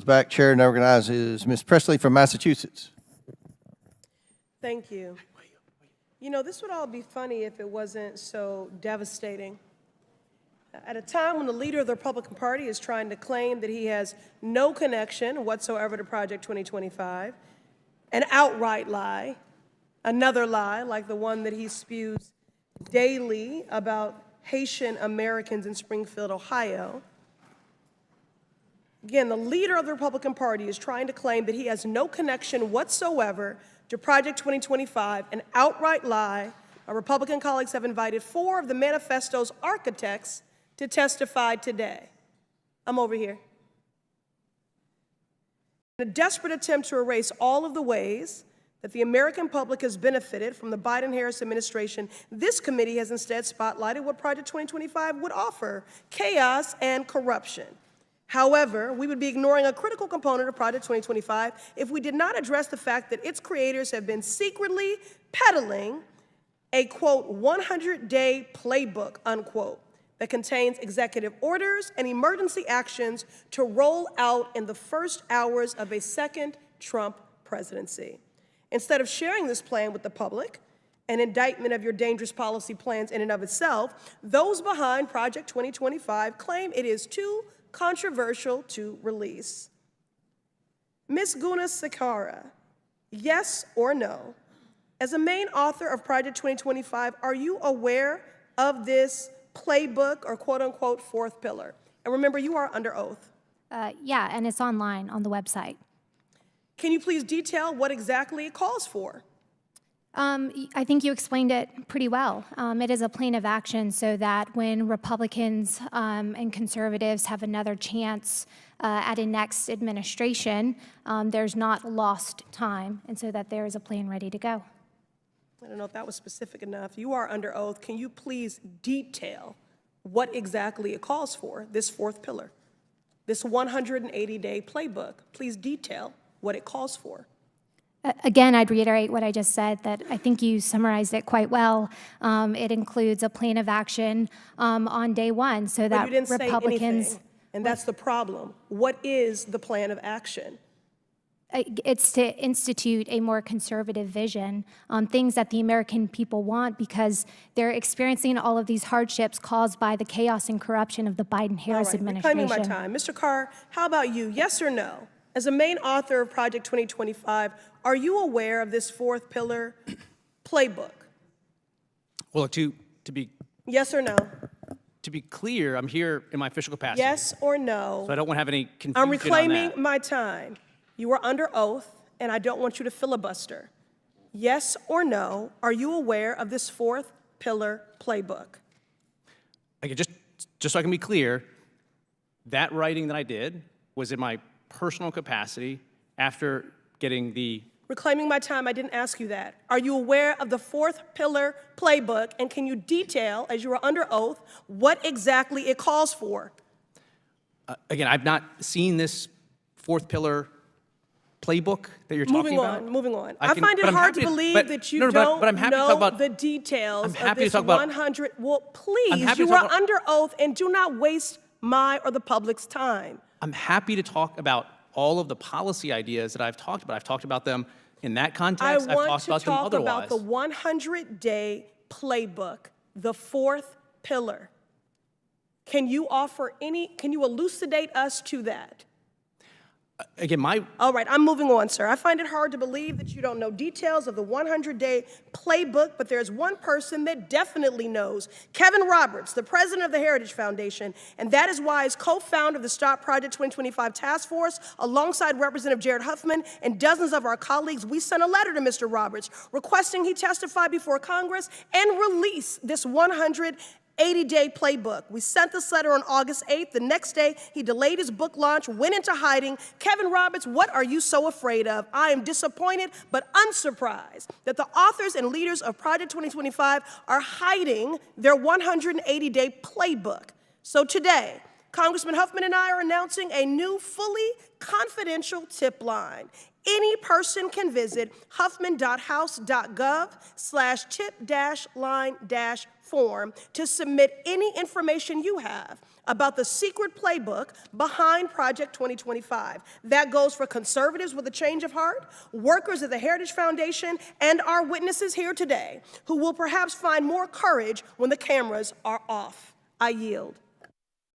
back. Chair now recognizes Ms. Pressley from Massachusetts. Thank you. You know, this would all be funny if it wasn't so devastating. At a time when the leader of the Republican Party is trying to claim that he has no connection whatsoever to Project 2025, an outright lie, another lie like the one that he spews daily about Haitian Americans in Springfield, Ohio. Again, the leader of the Republican Party is trying to claim that he has no connection whatsoever to Project 2025, an outright lie. Our Republican colleagues have invited 4 of the manifesto's architects to testify today. I'm over here. In a desperate attempt to erase all of the ways that the American public has benefited from the Biden-Harris administration, this committee has instead spotlighted what Project 2025 would offer: chaos and corruption. However, we would be ignoring a critical component of Project 2025 if we did not address the fact that its creators have been secretly peddling a, quote, 100-day playbook, unquote, that contains executive orders and emergency actions to roll out in the first hours of a second Trump presidency. Instead of sharing this plan with the public, an indictment of your dangerous policy plans in and of itself, those behind Project 2025 claim it is too controversial to release. Ms. Guna Sakara, yes or no, as a main author of Project 2025, are you aware of this playbook or quote-unquote 4th pillar? And remember, you are under oath. Yeah, and it's online on the website. Can you please detail what exactly it calls for? I think you explained it pretty well. It is a plan of action so that when Republicans and conservatives have another chance at a next administration, there's not lost time, and so that there is a plan ready to go. I don't know if that was specific enough. You are under oath. Can you please detail what exactly it calls for, this 4th pillar, this 180-day playbook? Please detail what it calls for. Again, I'd reiterate what I just said, that I think you summarized it quite well. It includes a plan of action on day one so that But you didn't Republicans... say anything, and that's the problem. What is the plan of action? It's to institute a more conservative vision on things that the American people want, because they're experiencing all of these hardships caused by the chaos and corruption of the Biden-Harris administration. Reclaiming my time. Mr. Carr, how about you? Yes or no? As a main author of Project 2025, are you aware of this 4th pillar playbook? Well, to be Yes or no? to be clear, I'm here in my official capacity. Yes or no? So I don't want to have any confusion I'm reclaiming on that. my time. You are under oath, and I don't want you to filibuster. Yes or no, are you aware of this 4th pillar playbook? Okay, just so I can be clear, that writing that I did was in my personal capacity after getting the... Reclaiming my time, I didn't ask you that. Are you aware of the 4th pillar playbook, and can you detail, as you are under oath, what exactly it calls for? Again, I've not seen this 4th pillar playbook that you're talking about. Moving on. I find it hard to believe that you don't know the details of this 100. Well, please, you are under oath, and do not waste my or the public's time. I'm happy to talk about all of the policy ideas that I've talked about. I've talked about them in that context. I want to talk about the 100-day playbook, the 4th pillar. Can you elucidate us to that? Again, All right, I'm moving on, sir. I find it hard to believe that you don't know details of the 100-day playbook, but there's one person that definitely knows: Kevin Roberts, the president of the Heritage Foundation, and that is why, as co-founder of the Stop Project 2025 Task Force, alongside Representative Jared Huffman and dozens of our colleagues, we sent a letter to Mr. Roberts requesting he testify before Congress and release this 180-day playbook. We sent this letter on August 8th. The next day, he delayed his book launch, went into hiding. Kevin Roberts, what are you so afraid of? I am disappointed but unsurprised that the authors and leaders of Project 2025 are hiding their 180-day playbook. So today, Congressman Huffman and I are announcing a new, fully confidential tip line. Any person can visit huffman.house.gov/tip-line-form to submit any information you have about the secret playbook behind Project 2025. That goes for conservatives with a change of heart, workers at the Heritage Foundation, and our witnesses here today, who will perhaps find more courage when the cameras are off. I yield.